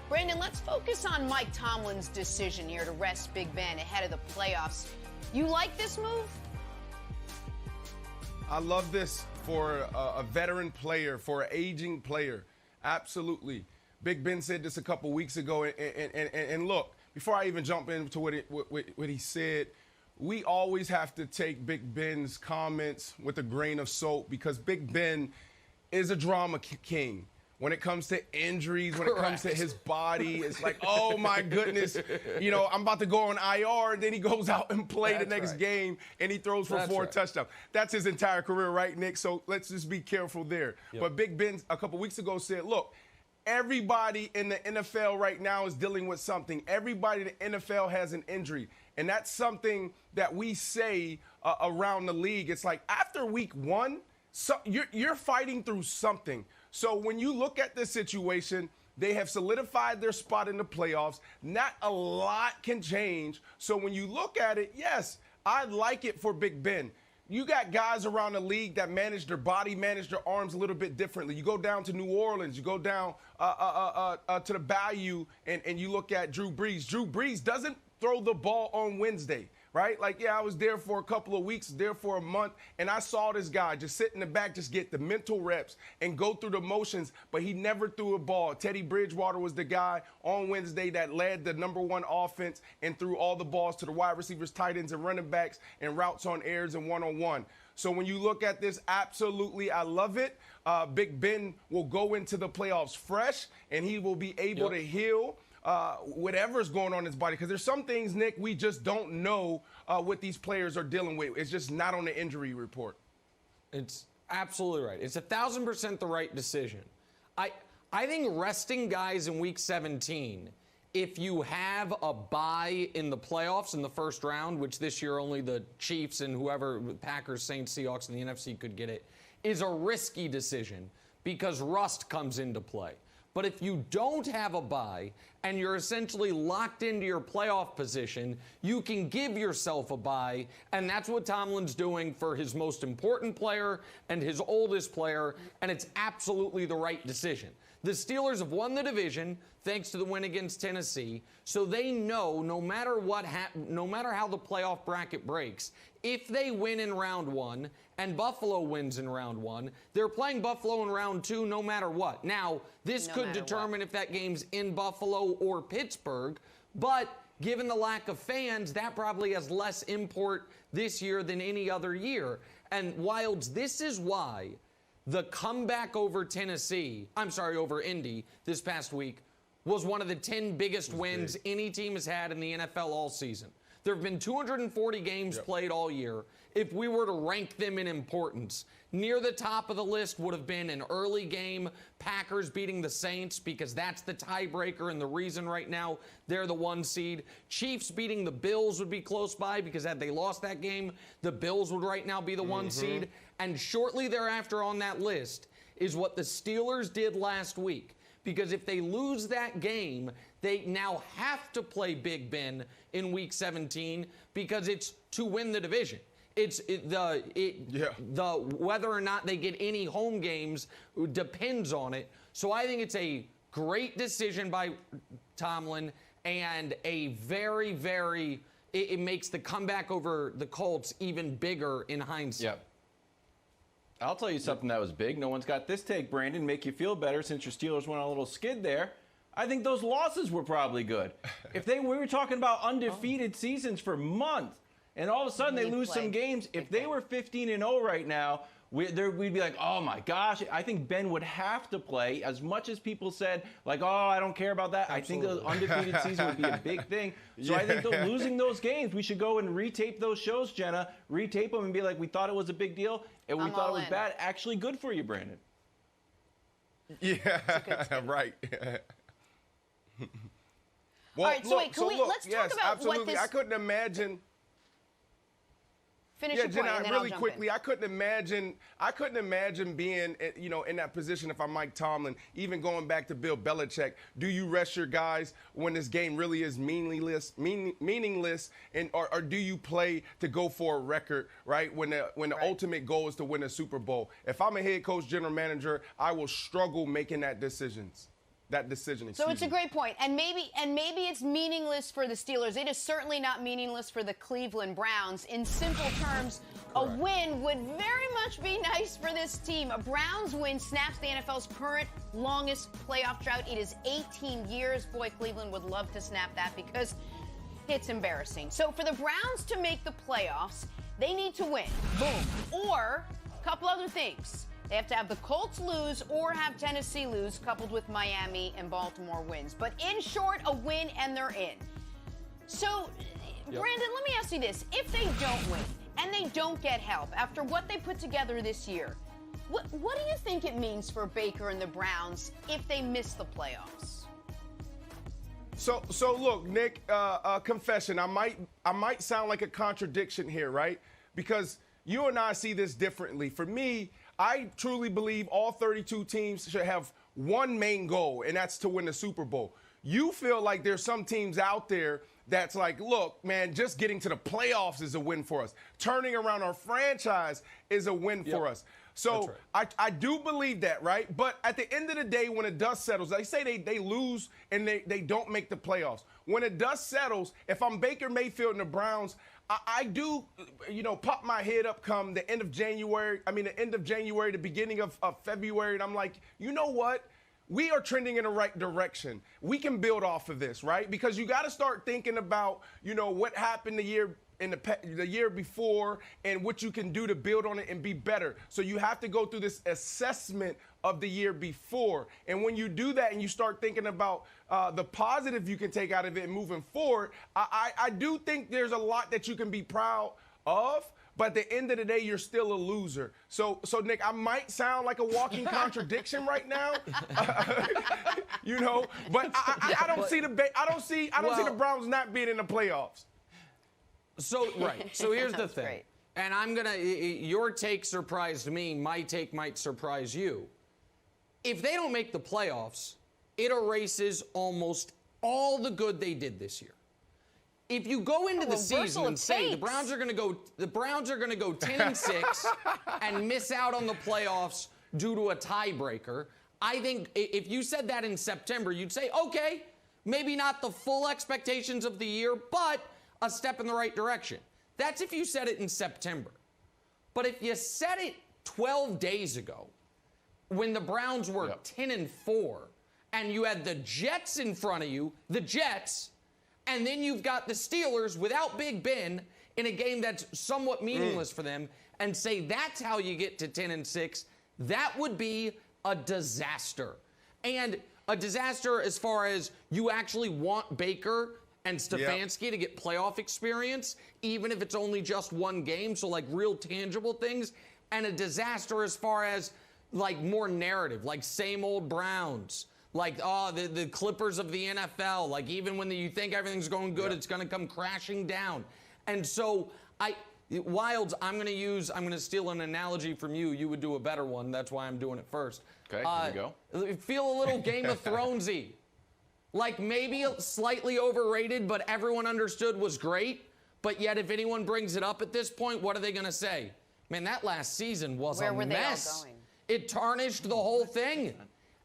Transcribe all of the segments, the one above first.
Brandon, let's focus on Mike Tomlin's decision here to rest Big Ben ahead of the playoffs. You like this move? I love this for a veteran player, for an aging player. Absolutely. Big Ben said this a couple weeks ago. And look, before I even jump into what he said, we always have to take Big Ben's comments with a grain of salt because Big Ben is a drama king. When it comes to injuries, when it comes to his body, it's like, oh, my goodness, I'm about to go on IR, and then he goes out and play the next game, and he throws for four touchdowns. That's his entire career, right, Nick? So let's just be careful there. Yep. But Big Ben, a couple weeks ago, said, look, everybody in the NFL right now is dealing with something. Everybody in the NFL has an injury. And that's something that we say around the league. It's like after week one, you're fighting through something. So when you look at this situation, they have solidified their spot in the playoffs. Not a lot can change. So when you look at it, yes, I like it for Big Ben. You got guys around the league that manage their body, manage their arms a little bit differently. You go down to New Orleans, you go down to the Bayou, and you look at Drew Brees. Drew Brees doesn't throw the ball on Wednesday, right? Like, yeah, I was there for a couple of weeks, there for a month, and I saw this guy just sit in the back, just get the mental reps and go through the motions, but he never threw a ball. Teddy Bridgewater was the guy on Wednesday that led the #1 offense and threw all the balls to the wide receivers, tight ends, and running backs and routes on airs and one-on-one. So when you look at this, absolutely, I love it. Big Ben will go into the playoffs fresh, and he will be able to heal whatever's going on in his body. Because there's some things, Nick, we just don't know what these players are dealing with. It's just not on the injury report. It's absolutely right. It's 1,000% the right decision. I think resting guys in Week 17, if you have a bye in the playoffs in the first round, which this year only the Chiefs and whoever, Packers, Saints, Seahawks, and the NFC could get it, is a risky decision because rust comes into play. But if you don't have a bye and you're essentially locked into your playoff position, you can give yourself a bye, and that's what Tomlin's doing for his most important player and his oldest player, and it's absolutely the right decision. The Steelers have won the division thanks to the win against Tennessee, so they know no matter no matter how the playoff bracket breaks, if they win in round one and Buffalo wins in round one, they're playing Buffalo in round two no matter what. Now, this could determine if that game's in Buffalo or Pittsburgh, but given the lack of fans, that probably has less import this year than any other year. And Wilds, this is why the comeback over Indy this past week was one of the 10 biggest wins any team has had in the NFL all season. There have been 240 games played all year. If we were to rank them in importance, near the top of the list would have been an early game, Packers beating the Saints, because that's the tiebreaker and the reason right now they're the 1 seed. Chiefs beating the Bills would be close by, because had they lost that game, the Bills would right now be the 1 seed. And shortly thereafter on that list is what the Steelers did last week. Because if they lose that game, they now have to play Big Ben in Week 17 because it's to win the division. The whether or not they get any home games depends on it. So I think it's a great decision by Tomlin and a very, very it makes the comeback over the Colts even bigger in hindsight. Yep. I'll tell you something that was big. No one's got this take, Brandon. Make you feel better since your Steelers went on a little skid there. I think those losses were probably good. We were talking about undefeated seasons for months, and all of a sudden they lose some games. If they were 15-0 right now, we'd be like, oh my gosh. I think Ben would have to play. As much as people said, like, oh, I don't care about that. Absolutely. I think the undefeated season would be a big thing. So I think losing those games, we should go and retape those shows, Jenna. Retape them and be like, we thought it was a big deal, and we thought it was bad. Actually good for you, Brandon. Yeah, right. Well, all right, so wait, let's talk about absolutely. what this... I couldn't imagine... Finish your point, and then really I'll jump quickly, in. I couldn't imagine being, in that position if I'm Mike Tomlin, even going back to Bill Belichick. Do you rest your guys when this game really is meaningless, or do you play to go for a record, right? When the ultimate goal is to win a Super Bowl. If I'm a head coach, general manager, I will struggle making that decisions. that decision. So it's a great point. And maybe it's meaningless for the Steelers. It is certainly not meaningless for the Cleveland Browns. In simple terms, a win would very much be nice for this team. A Browns win snaps the NFL's current longest playoff drought. It is 18 years. Boy, Cleveland would love to snap that because it's embarrassing. So for the Browns to make the playoffs, they need to win. Boom. Or a couple other things. They have to have the Colts lose or have Tennessee lose, coupled with Miami and Baltimore wins. But in short, a win and they're in. So, Brandon, let me ask you this. If they don't win and they don't get help after what they put together this year, what do you think it means for Baker and the Browns if they miss the playoffs? So look, Nick, confession, I might sound like a contradiction here, right? Because you and I see this differently. For me, I truly believe all 32 teams should have one main goal, and that's to win the Super Bowl. You feel like there's some teams out there that's like, look, man, just getting to the playoffs is a win for us. Turning around our franchise is a win for us. So I do believe that, right? But at the end of the day, when the dust settles, they say they lose and they don't make the playoffs. When the dust settles, if I'm Baker Mayfield and the Browns, I do, pop my head up come the end of January, the beginning of February, and I'm like, you know what? We are trending in the right direction. We can build off of this, right? Because you got to start thinking about, what happened the year before and what you can do to build on it and be better. So you have to go through this assessment of the year before. And when you do that and you start thinking about the positive you can take out of it and moving forward, I do think there's a lot that you can be proud of. But at the end of the day, you're still a loser. So Nick, I might sound like a walking contradiction right now, but I don't see the Browns not being in the playoffs. So here's the thing, great. And your take surprised me. My take might surprise you. If they don't make the playoffs, it erases almost all the good they did this year. If you go into the season and say the Browns are going to go 10-6 and miss out on the playoffs due to a tiebreaker, I think if you said that in September, you'd say, okay, maybe not the full expectations of the year, but a step in the right direction. That's if you said it in September. But if you said it 12 days ago, when the Browns were 10-4, and you had the Jets in front of you, the Jets, and then you've got the Steelers without Big Ben in a game that's somewhat meaningless for them, and say that's how you get to 10-6, that would be a disaster. And a disaster as far as you actually want Baker and Stefanski to get playoff experience, even if it's only just one game, so like real tangible things, and a disaster as far as like more narrative, like same old Browns. Like, the Clippers of the NFL. Like, even when you think everything's going good, it's going to come crashing down. And so, Wilds, I'm going to steal an analogy from you. You would do a better one. That's why I'm doing it first. Okay, here we go. Feel a little Game of Thronesy. Like, maybe slightly overrated, but everyone understood was great. But yet, if anyone brings it up at this point, what are they going to say? Man, that last season was a mess. Where were they all going? It tarnished the whole thing.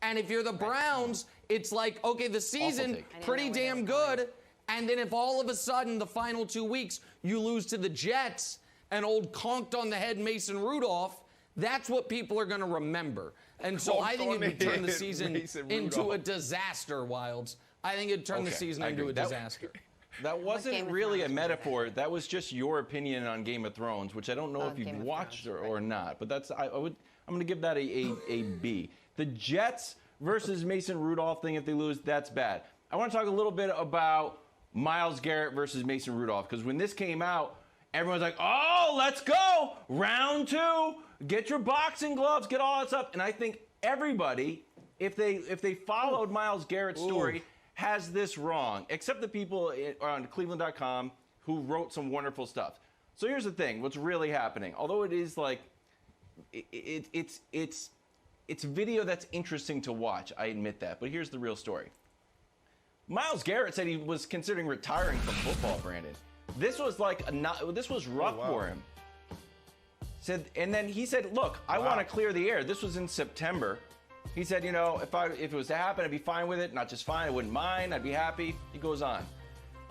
And if you're the Browns, it's like, okay, the season, pretty damn good. And then if all of a sudden the final 2 weeks you lose to the Jets and old conked on the head Mason Rudolph, that's what people are going to remember. And so I think it would turn the season into a disaster, Wilds. I think it'd turn the season into a disaster. That wasn't really a metaphor. That was just your opinion on Game of Thrones, which I don't know if you've watched or not. But I'm going to give that a B. The Jets versus Mason Rudolph thing, if they lose, that's bad. I want to talk a little bit about Myles Garrett versus Mason Rudolph, because when this came out, everyone's like, oh, let's go. Round 2. Get your boxing gloves. Get all that stuff. And I think everybody, if they followed Myles Garrett's story, has this wrong, except the people on Cleveland.com who wrote some wonderful stuff. So here's the thing. What's really happening, although it is like, it's video that's interesting to watch. I admit that. But here's the real story. Myles Garrett said he was considering retiring from football, Brandon. This was rough for him. And then he said, look, I want to clear the air. This was in September. He said, you know, if it was to happen, I'd be fine with it. Not just fine, I wouldn't mind. I'd be happy. He goes on.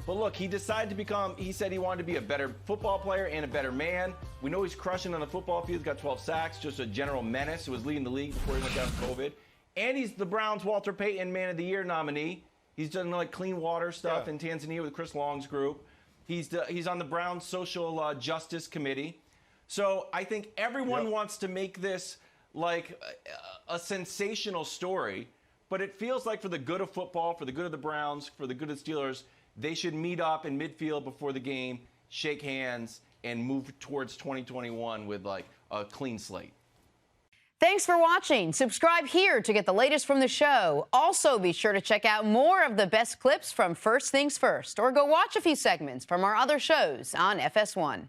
But look, he decided to become, he said he wanted to be a better football player and a better man. We know he's crushing on the football field. He's got 12 sacks, just a general menace who was leading the league before he went down with COVID. And he's the Browns' Walter Payton Man of the Year nominee. He's done like clean water stuff in Tanzania with Chris Long's group. He's on the Browns Social Justice Committee. So I think everyone wants to make this like a sensational story, but it feels like for the good of football, for the good of the Browns, for the good of the Steelers, they should meet up in midfield before the game, shake hands, and move towards 2021 with like a clean slate. Thanks for watching. Subscribe here to get the latest from the show. Also, be sure to check out more of the best clips from First Things First, or go watch a few segments from our other shows on FS1.